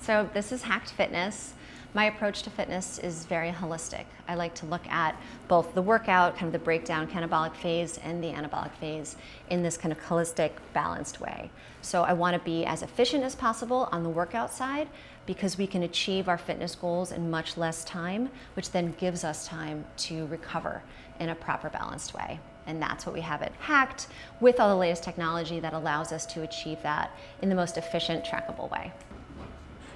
So this is Hacked Fitness. My approach to fitness is very holistic. I like to look at both the workout, kind of the breakdown catabolic phase, and the anabolic phase in this kind of holistic, balanced way. So I want to be as efficient as possible on the workout side because we can achieve our fitness goals in much less time, which then gives us time to recover in a proper, balanced way. And that's what we have at Hacked with all the latest technology that allows us to achieve that in the most efficient, trackable way.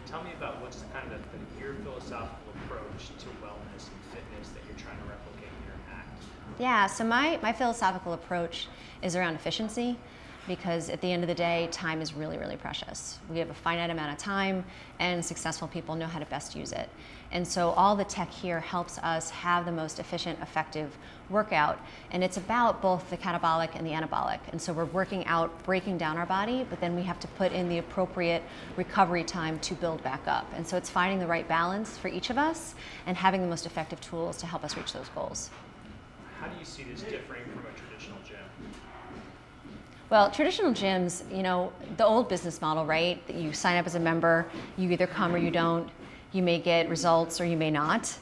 Tell me about what's kind of your philosophical approach to wellness and fitness that you're trying to replicate here in Hacked. Yeah, so my philosophical approach is around efficiency because at the end of the day, time is really, really precious. We have a finite amount of time and successful people know how to best use it. And so all the tech here helps us have the most efficient, effective workout. And it's about both the catabolic and the anabolic. And so we're working out, breaking down our body, but then we have to put in the appropriate recovery time to build back up. And so it's finding the right balance for each of us and having the most effective tools to help us reach those goals. How do you see this differing from a traditional gym? Well, traditional gyms, you know, the old business model, right? That you sign up as a member, you either come or you don't. You may get results or you may not.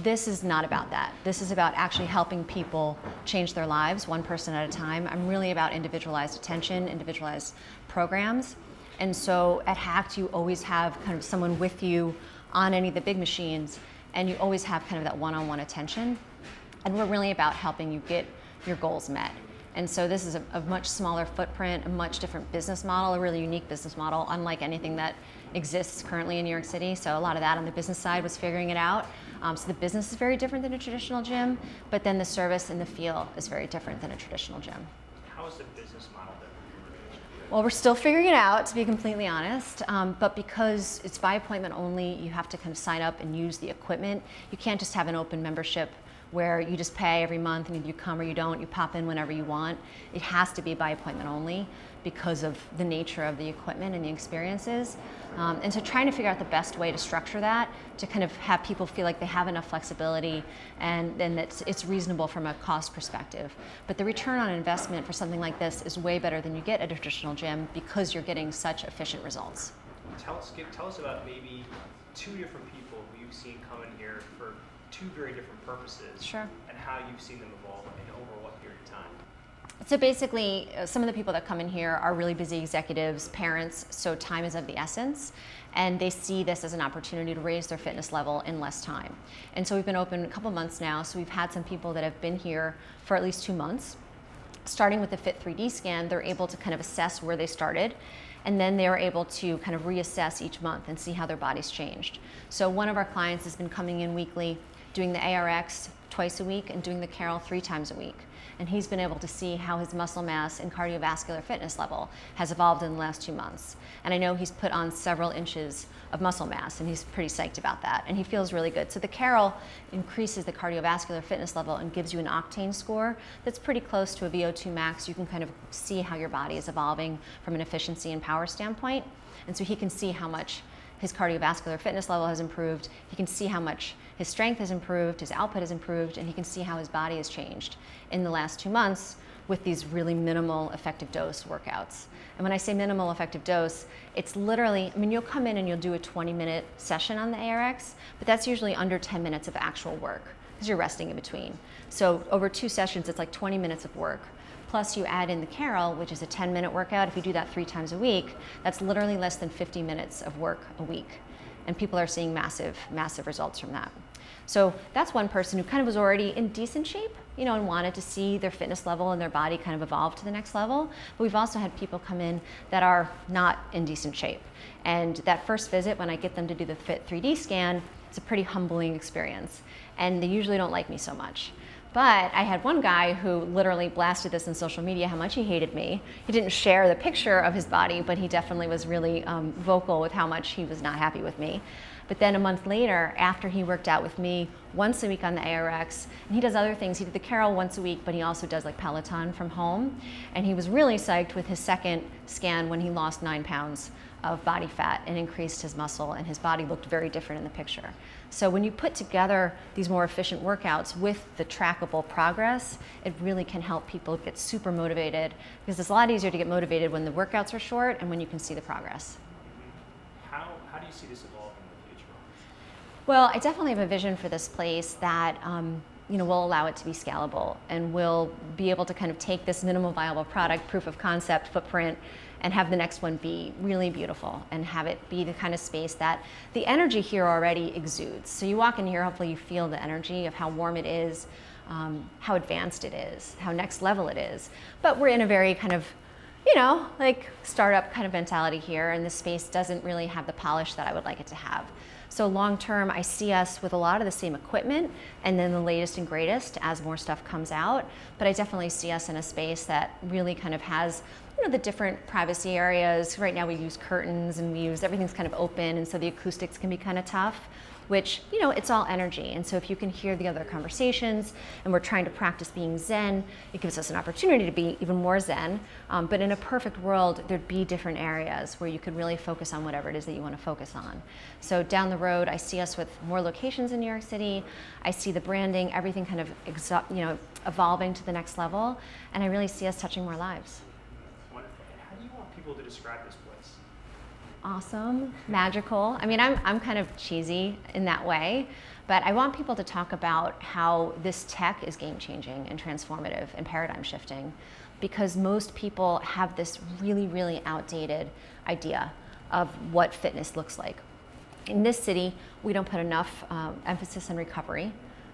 This is not about that. This is about actually helping people change their lives one person at a time. I'm really about individualized attention, individualized programs. And so at Hacked, you always have kind of someone with you on any of the big machines, and you always have kind of that one-on-one attention. And we're really about helping you get your goals met. And so this is a much smaller footprint, a much different business model, a really unique business model, unlike anything that exists currently in New York City. So a lot of that on the business side was figuring it out. So the business is very different than a traditional gym, but then the service and the feel is very different than a traditional gym. How is the business model different? Well, we're still figuring it out, to be completely honest, but because it's by appointment only, you have to kind of sign up and use the equipment. You can't just have an open membership where you just pay every month and you come or you don't, you pop in whenever you want. It has to be by appointment only because of the nature of the equipment and the experiences. And so trying to figure out the best way to structure that to kind of have people feel like they have enough flexibility and then it's reasonable from a cost perspective. But the return on investment for something like this is way better than you get at a traditional gym because you're getting such efficient results. Tell us about maybe two different people who you've seen come in here for two very different purposes. Sure. And how you've seen them evolve and over what period of time. So basically, some of the people that come in here are really busy executives, parents, so time is of the essence, and they see this as an opportunity to raise their fitness level in less time. And so we've been open a couple months now, so we've had some people that have been here for at least 2 months. Starting with the Fit 3D scan, they're able to kind of assess where they started, and then they are able to kind of reassess each month and see how their body's changed. So one of our clients has been coming in weekly, doing the ARX twice a week and doing the Carol 3 times a week. And he's been able to see how his muscle mass and cardiovascular fitness level has evolved in the last 2 months. And I know he's put on several inches of muscle mass and he's pretty psyched about that. And he feels really good. So the Carol increases the cardiovascular fitness level and gives you an octane score that's pretty close to a VO2 max. You can kind of see how your body is evolving from an efficiency and power standpoint. And so he can see how much his cardiovascular fitness level has improved. He can see how much his strength has improved, his output has improved, and he can see how his body has changed in the last 2 months with these really minimal effective dose workouts. And when I say minimal effective dose, it's literally, I mean, you'll come in and you'll do a 20-minute session on the ARX, but that's usually under 10 minutes of actual work because you're resting in between. So over 2 sessions, it's like 20 minutes of work. Plus you add in the Carol, which is a 10-minute workout. If you do that 3 times a week, that's literally less than 50 minutes of work a week. And people are seeing massive, massive results from that. So that's one person who kind of was already in decent shape, you know, and wanted to see their fitness level and their body kind of evolve to the next level. But we've also had people come in that are not in decent shape. And that first visit, when I get them to do the Fit 3D scan, it's a pretty humbling experience. And they usually don't like me so much. But I had one guy who literally blasted this on social media, how much he hated me. He didn't share the picture of his body, but he definitely was really vocal with how much he was not happy with me. But then a month later, after he worked out with me once a week on the ARX, and he does other things. He did the Carol once a week, but he also does like Peloton from home. And he was really psyched with his second scan when he lost 9 pounds of body fat and increased his muscle, and his body looked very different in the picture. So when you put together these more efficient workouts with the trackable progress, it really can help people get super motivated, because it's a lot easier to get motivated when the workouts are short and when you can see the progress. How how do you see this evolving in the future? Well, I definitely have a vision for this place that will allow it to be scalable and will be able to kind of take this minimal viable product, proof of concept, footprint, and have the next one be really beautiful and have it be the kind of space that the energy here already exudes. So you walk in here, hopefully you feel the energy of how warm it is, how advanced it is, how next level it is. But we're in a very kind of, like startup kind of mentality here, and this space doesn't really have the polish that I would like it to have. So long term, I see us with a lot of the same equipment and then the latest and greatest as more stuff comes out. But I definitely see us in a space that really kind of has the different privacy areas. Right now we use curtains and everything's kind of open, and so the acoustics can be kind of tough, which, it's all energy. And so if you can hear the other conversations, and we're trying to practice being Zen, it gives us an opportunity to be even more Zen. But in a perfect world, there'd be different areas where you could really focus on whatever it is that you want to focus on. So down the road, I see us with more locations in New York City. I see the branding, everything kind of evolving to the next level. And I really see us touching more lives. Wonderful. And how do you want people to describe this place? Awesome, magical. I mean, I'm kind of cheesy in that way, but I want people to talk about how this tech is game-changing and transformative and paradigm shifting, because most people have this really, really outdated idea of what fitness looks like. In this city, we don't put enough emphasis on recovery.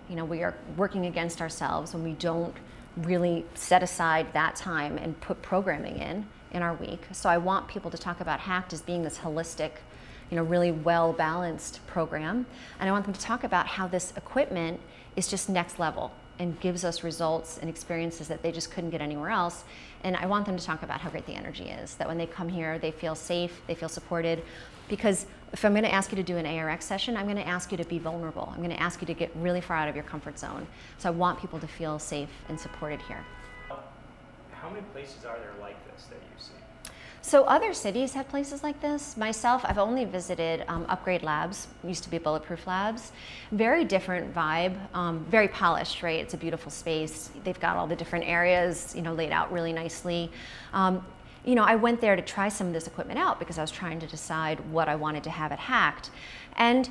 We are working against ourselves when we don't really set aside that time and put programming in our week. So I want people to talk about HACKD as being this holistic, really well-balanced program. And I want them to talk about how this equipment is just next level and gives us results and experiences that they just couldn't get anywhere else. And I want them to talk about how great the energy is, that when they come here, they feel safe, they feel supported. Because if I'm gonna ask you to do an ARX session, I'm gonna ask you to be vulnerable. I'm gonna ask you to get really far out of your comfort zone. So I want people to feel safe and supported here. How many places are there like this that you see? So other cities have places like this. Myself, I've only visited Upgrade Labs, used to be Bulletproof Labs. Very different vibe, very polished, right? It's a beautiful space. They've got all the different areas, laid out really nicely. I went there to try some of this equipment out because I was trying to decide what I wanted to have at HACKD. And,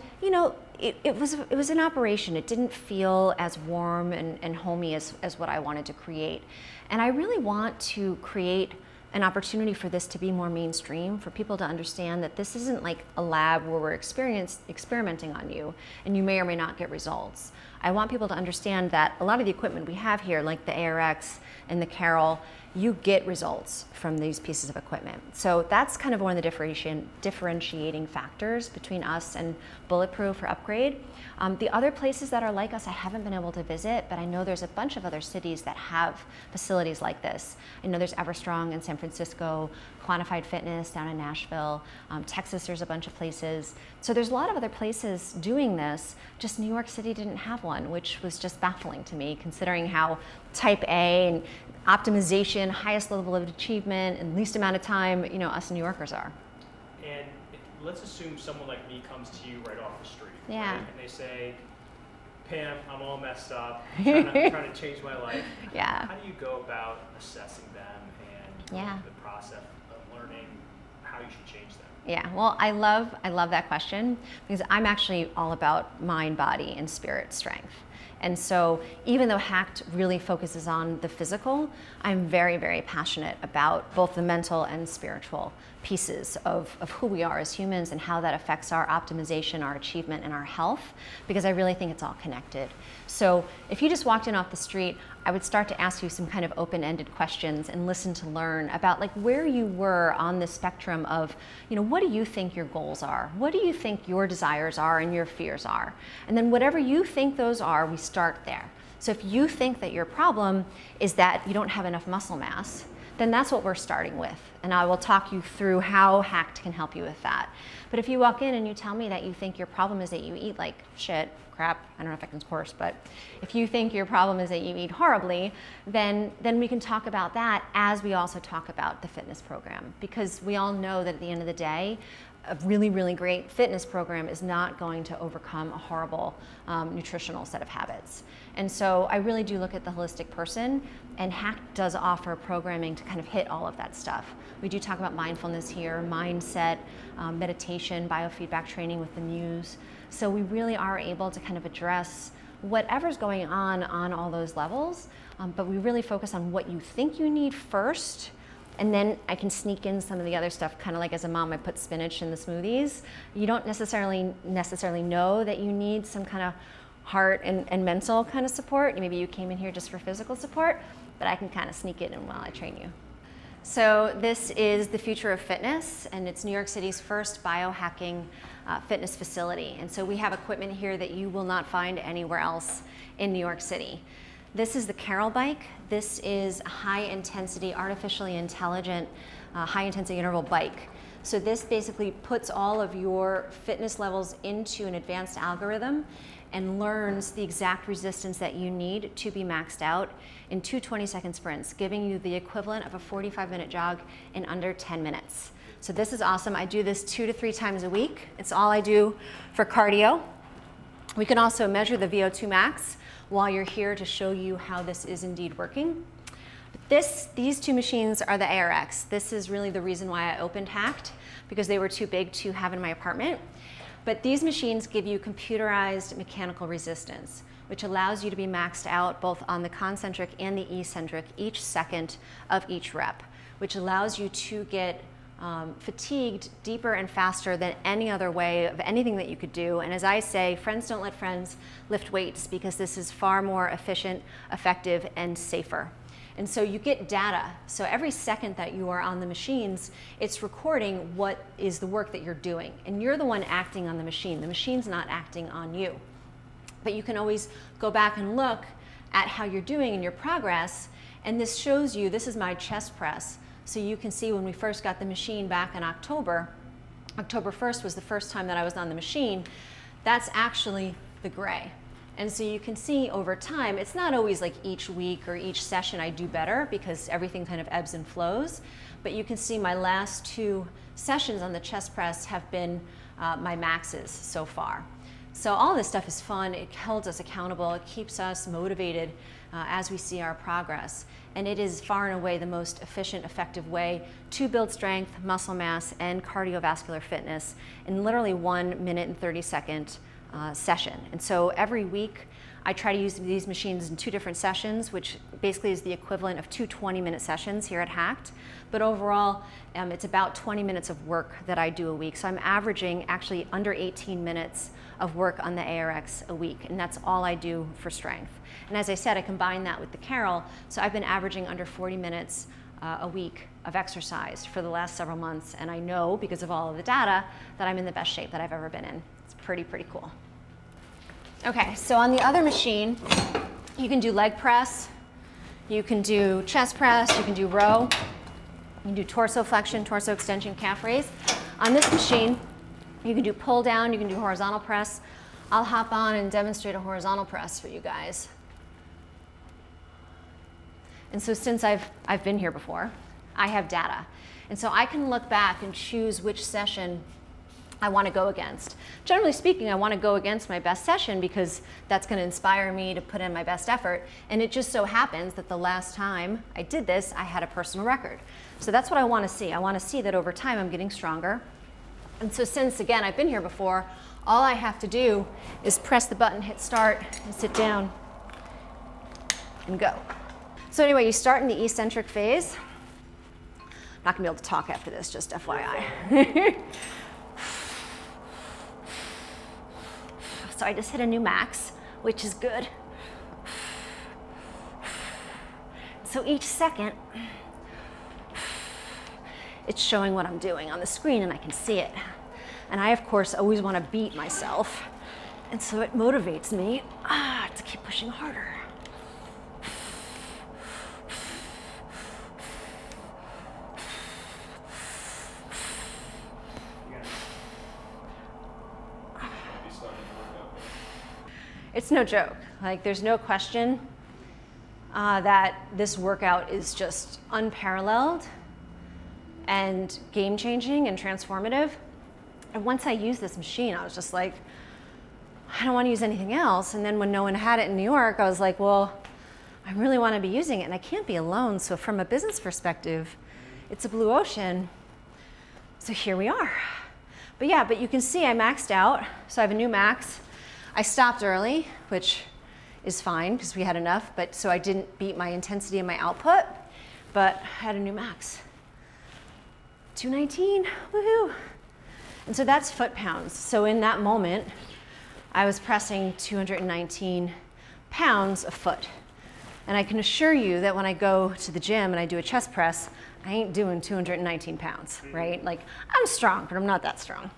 it was an operation. It didn't feel as warm and homey as what I wanted to create. And I really want to create an opportunity for this to be more mainstream, for people to understand that this isn't like a lab where we're experimenting on you and you may or may not get results. I want people to understand that a lot of the equipment we have here, like the ARX and the Carol, you get results from these pieces of equipment. So that's kind of one of the differentiating factors between us and Bulletproof or Upgrade. The other places that are like us, I haven't been able to visit, but I know there's a bunch of other cities that have facilities like this. I know there's Everstrong in San Francisco, Quantified Fitness down in Nashville, Texas, there's a bunch of places. So there's a lot of other places doing this, just New York City didn't have one, which was just baffling to me, considering how type A and optimization, highest level of achievement, and least amount of time, us New Yorkers are. And let's assume someone like me comes to you right off the street. Yeah. Right? And they say, Pam, I'm all messed up, I'm trying to change my life. Yeah. How do you go about assessing them and the process of learning how you should change them? Yeah, well, I love that question because I'm actually all about mind, body, and spirit strength. And so even though HACKD really focuses on the physical, I'm very, very passionate about both the mental and spiritual pieces of who we are as humans and how that affects our optimization, our achievement, and our health, because I really think it's all connected. So if you just walked in off the street, I would start to ask you some kind of open-ended questions and listen to learn about like where you were on the spectrum of, what do you think your goals are? What do you think your desires are and your fears are? And then whatever you think those are, we start there. So if you think that your problem is that you don't have enough muscle mass, then that's what we're starting with. And I will talk you through how HACKD can help you with that. But if you walk in and you tell me that you think your problem is that you eat like shit, crap, I don't know if I can curse, but if you think your problem is that you eat horribly, then we can talk about that as we also talk about the fitness program. Because we all know that at the end of the day, a really, really great fitness program is not going to overcome a horrible nutritional set of habits. And so I really do look at the holistic person, and HACKD does offer programming to kind of hit all of that stuff. We do talk about mindfulness here, mindset, meditation, biofeedback training with the Muse. So we really are able to kind of address whatever's going on all those levels, but we really focus on what you think you need first, and then I can sneak in some of the other stuff, kind of like as a mom, I put spinach in the smoothies. You don't necessarily know that you need some kind of heart and mental kind of support. Maybe you came in here just for physical support, but I can kind of sneak it in while I train you. So this is the future of fitness, and it's New York City's first biohacking fitness facility. And so we have equipment here that you will not find anywhere else in New York City. This is the Carol bike. This is a high-intensity, artificially intelligent, high-intensity interval bike. So this basically puts all of your fitness levels into an advanced algorithm and learns the exact resistance that you need to be maxed out in 2 20-second sprints, giving you the equivalent of a 45-minute jog in under 10 minutes. So this is awesome. I do this 2 to 3 times a week. It's all I do for cardio. We can also measure the VO2 max while you're here to show you how this is indeed working. These 2 machines are the ARX. This is really the reason why I opened HACKD, because they were too big to have in my apartment. But these machines give you computerized mechanical resistance, which allows you to be maxed out both on the concentric and the eccentric each second of each rep, which allows you to get fatigued deeper and faster than any other way of anything that you could do. And as I say, friends don't let friends lift weights, because this is far more efficient, effective, and safer. And so you get data. So every second that you are on the machines, it's recording what is the work that you're doing. And you're the one acting on the machine. The machine's not acting on you. But you can always go back and look at how you're doing in your progress. And this shows you, this is my chest press. So you can see when we first got the machine back in October 1st was the first time that I was on the machine. That's actually the gray. And so you can see over time, it's not always like each week or each session I do better, because everything kind of ebbs and flows. But you can see my last 2 sessions on the chest press have been my maxes so far. So all this stuff is fun. It holds us accountable. It keeps us motivated as we see our progress. And it is far and away the most efficient, effective way to build strength, muscle mass, and cardiovascular fitness in literally 1 minute and 30-second session. And so every week I try to use these machines in 2 different sessions, which basically is the equivalent of 2 20-minute sessions here at HACKD. But overall, it's about 20 minutes of work that I do a week. So I'm averaging actually under 18 minutes of work on the ARX a week, and that's all I do for strength. And as I said, I combine that with the Carol, so I've been averaging under 40 minutes a week of exercise for the last several months, and I know, because of all of the data, that I'm in the best shape that I've ever been in. It's pretty cool. Okay, so on the other machine, you can do leg press, you can do chest press, you can do row, you can do torso flexion, torso extension, calf raise. On this machine, you can do pull down, you can do horizontal press. I'll hop on and demonstrate a horizontal press for you guys. And so since I've been here before, I have data. And so I can look back and choose which session I want to go against. Generally speaking, I want to go against my best session, because that's going to inspire me to put in my best effort. And it just so happens that the last time I did this, I had a personal record. So that's what I want to see. I want to see that over time I'm getting stronger. And so since, again, I've been here before, all I have to do is press the button, hit start, and sit down and go. So anyway, you start in the eccentric phase. I'm not going to be able to talk after this, just FYI. So I just hit a new max, which is good. So each second, it's showing what I'm doing on the screen, and I can see it. And I, of course, always want to beat myself. And so it motivates me to keep pushing harder. It's no joke. Like, there's no question that this workout is just unparalleled and game-changing and transformative. And once I used this machine, I was just like, I don't want to use anything else. And then when no one had it in New York, I was like, well, I really want to be using it and I can't be alone. So from a business perspective, it's a blue ocean. So here we are. But yeah, but you can see I maxed out. So I have a new max. I stopped early, which is fine because we had enough, but so I didn't beat my intensity and my output, but I had a new max. 219, woohoo. And so that's foot-pounds. So in that moment, I was pressing 219 pounds a foot. And I can assure you that when I go to the gym and I do a chest press, I ain't doing 219 pounds, right? Like, I'm strong, but I'm not that strong.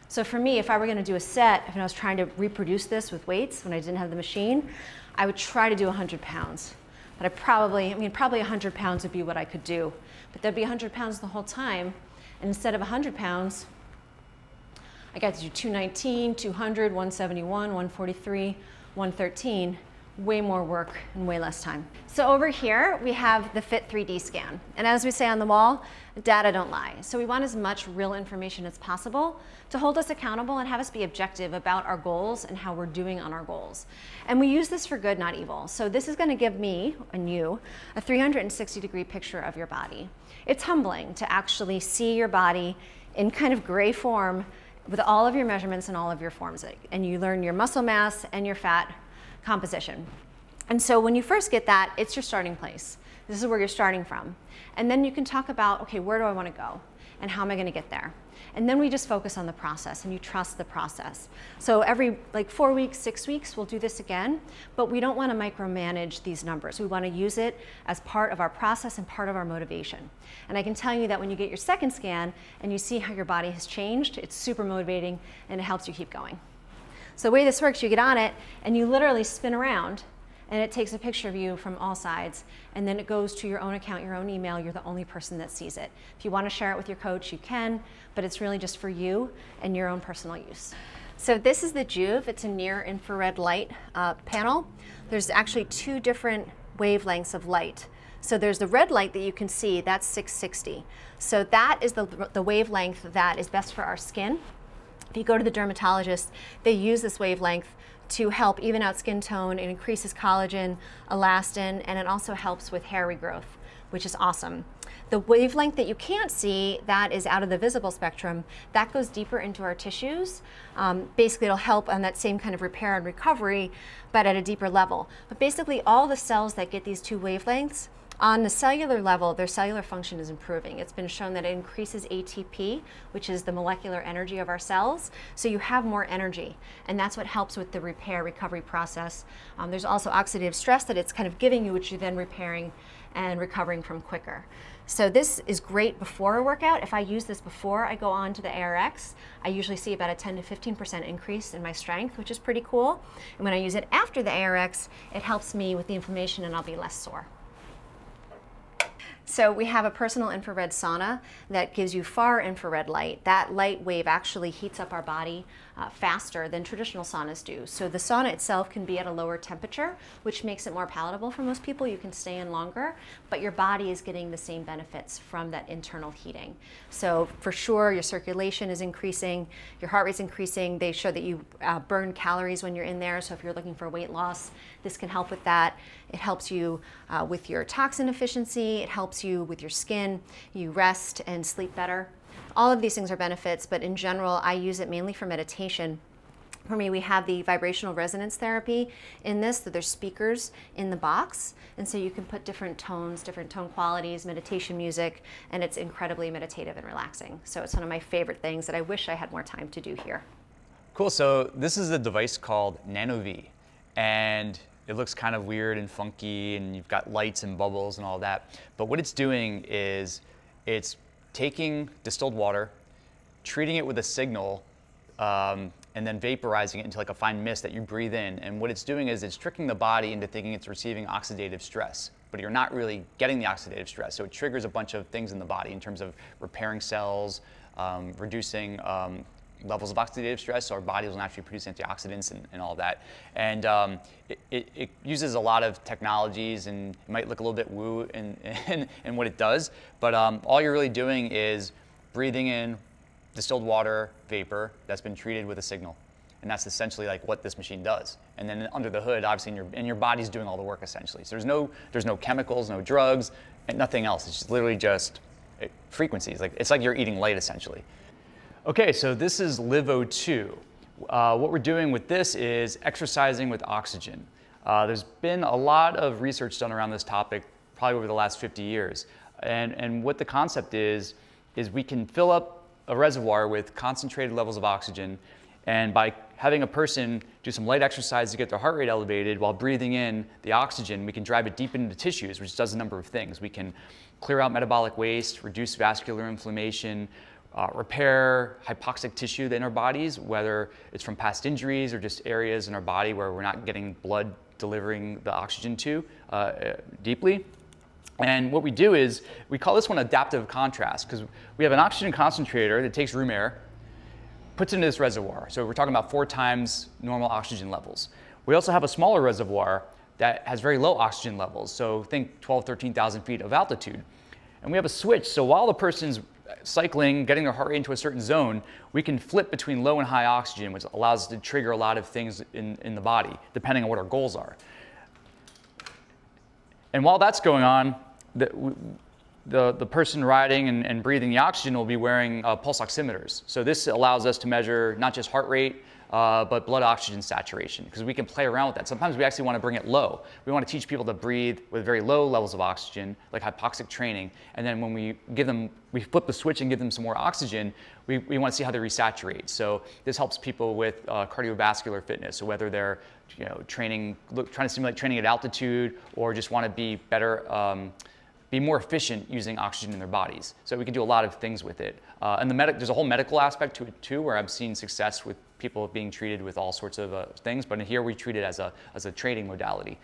So for me, if I were gonna do a set, if I was trying to reproduce this with weights when I didn't have the machine, I would try to do 100 pounds. But probably 100 pounds would be what I could do. But there'd be 100 pounds the whole time. And instead of 100 pounds, I got to do 219, 200, 171, 143, 113. Way more work and way less time. So over here, we have the Fit 3D scan. And as we say on the wall, data don't lie. So we want as much real information as possible to hold us accountable and have us be objective about our goals and how we're doing on our goals. And we use this for good, not evil. So this is gonna give me and you a 360-degree picture of your body. It's humbling to actually see your body in kind of gray form with all of your measurements and all of your forms. And you learn your muscle mass and your fat composition. And so when you first get that, it's your starting place. This is where you're starting from. And then you can talk about, okay, where do I want to go? And how am I going to get there? And then we just focus on the process and you trust the process. So every 4 weeks, 6 weeks, we'll do this again, but we don't want to micromanage these numbers. We want to use it as part of our process and part of our motivation. And I can tell you that when you get your second scan and you see how your body has changed, it's super motivating and it helps you keep going. So the way this works, you get on it and you literally spin around and it takes a picture of you from all sides and then it goes to your own account, your own email. You're the only person that sees it. If you want to share it with your coach, you can, but it's really just for you and your own personal use. So this is the Juve. It's a near infrared light panel. There's actually 2 different wavelengths of light. So there's the red light that you can see, that's 660. So that is the wavelength that is best for our skin. If you go to the dermatologist, they use this wavelength to help even out skin tone. It increases collagen, elastin, and it also helps with hair regrowth, which is awesome. The wavelength that you can't see, that is out of the visible spectrum, that goes deeper into our tissues. Basically, it'll help on that same kind of repair and recovery, but at a deeper level. But basically, all the cells that get these 2 wavelengths, on the cellular level, their cellular function is improving. It's been shown that it increases ATP, which is the molecular energy of our cells, so you have more energy, and that's what helps with the repair recovery process. There's also oxidative stress that it's kind of giving you, which you're then repairing and recovering from quicker. So this is great before a workout. If I use this before I go on to the ARX, I usually see about a 10 to 15% increase in my strength, which is pretty cool. And when I use it after the ARX, it helps me with the inflammation and I'll be less sore. So we have a personal infrared sauna that gives you far infrared light. That light wave actually heats up our body faster than traditional saunas do. So the sauna itself can be at a lower temperature, which makes it more palatable for most people. You can stay in longer, but your body is getting the same benefits from that internal heating. So for sure, your circulation is increasing, your heart rate's increasing. They show that you burn calories when you're in there. So if you're looking for weight loss, this can help with that. It helps you with your toxin efficiency. It helps you with your skin. You rest and sleep better. All of these things are benefits, but in general, I use it mainly for meditation. For me, we have the vibrational resonance therapy in this, so there's speakers in the box, and so you can put different tones, different tone qualities, meditation music, and it's incredibly meditative and relaxing. So it's one of my favorite things that I wish I had more time to do here. Cool, so this is a device called NanoV, and it looks kind of weird and funky, and you've got lights and bubbles and all that, but what it's doing is it's taking distilled water, treating it with a signal, and then vaporizing it into like a fine mist that you breathe in. And what it's doing is it's tricking the body into thinking it's receiving oxidative stress, but you're not really getting the oxidative stress. So it triggers a bunch of things in the body in terms of repairing cells, reducing levels of oxidative stress, so our body will naturally produce antioxidants and all that. And it uses a lot of technologies, and it might look a little bit woo in what it does, but all you're really doing is breathing in distilled water vapor that's been treated with a signal. And that's essentially like what this machine does. And then under the hood, obviously, your body's doing all the work essentially. So there's no chemicals, no drugs, and nothing else. It's just literally just frequencies. It's like you're eating light essentially. Okay, so this is LiveO2. What we're doing with this is exercising with oxygen. There's been a lot of research done around this topic probably over the last 50 years. And what the concept is we can fill up a reservoir with concentrated levels of oxygen, and by having a person do some light exercise to get their heart rate elevated while breathing in the oxygen, we can drive it deep into tissues, which does a number of things. We can clear out metabolic waste, reduce vascular inflammation, repair hypoxic tissue in our bodies, whether it's from past injuries or just areas in our body where we're not getting blood delivering the oxygen to deeply. And what we do is we call this one adaptive contrast, because we have an oxygen concentrator that takes room air, puts it into this reservoir. So we're talking about 4 times normal oxygen levels. We also have a smaller reservoir that has very low oxygen levels. So think 12, 13,000 feet of altitude. And we have a switch, so while the person's cycling, getting their heart rate into a certain zone, we can flip between low and high oxygen, which allows us to trigger a lot of things in the body, depending on what our goals are. And while that's going on, the person riding and breathing the oxygen will be wearing pulse oximeters. So this allows us to measure not just heart rate, but blood oxygen saturation, because we can play around with that. Sometimes we actually want to bring it low. We want to teach people to breathe with very low levels of oxygen, like hypoxic training. And then when we flip the switch and give them some more oxygen, we want to see how they resaturate. So this helps people with cardiovascular fitness. So whether they're trying to simulate training at altitude, or just want to be better, be more efficient using oxygen in their bodies. So we can do a lot of things with it. And there's a whole medical aspect to it too, where I've seen success with people being treated with all sorts of things. But here we treat it as a training modality.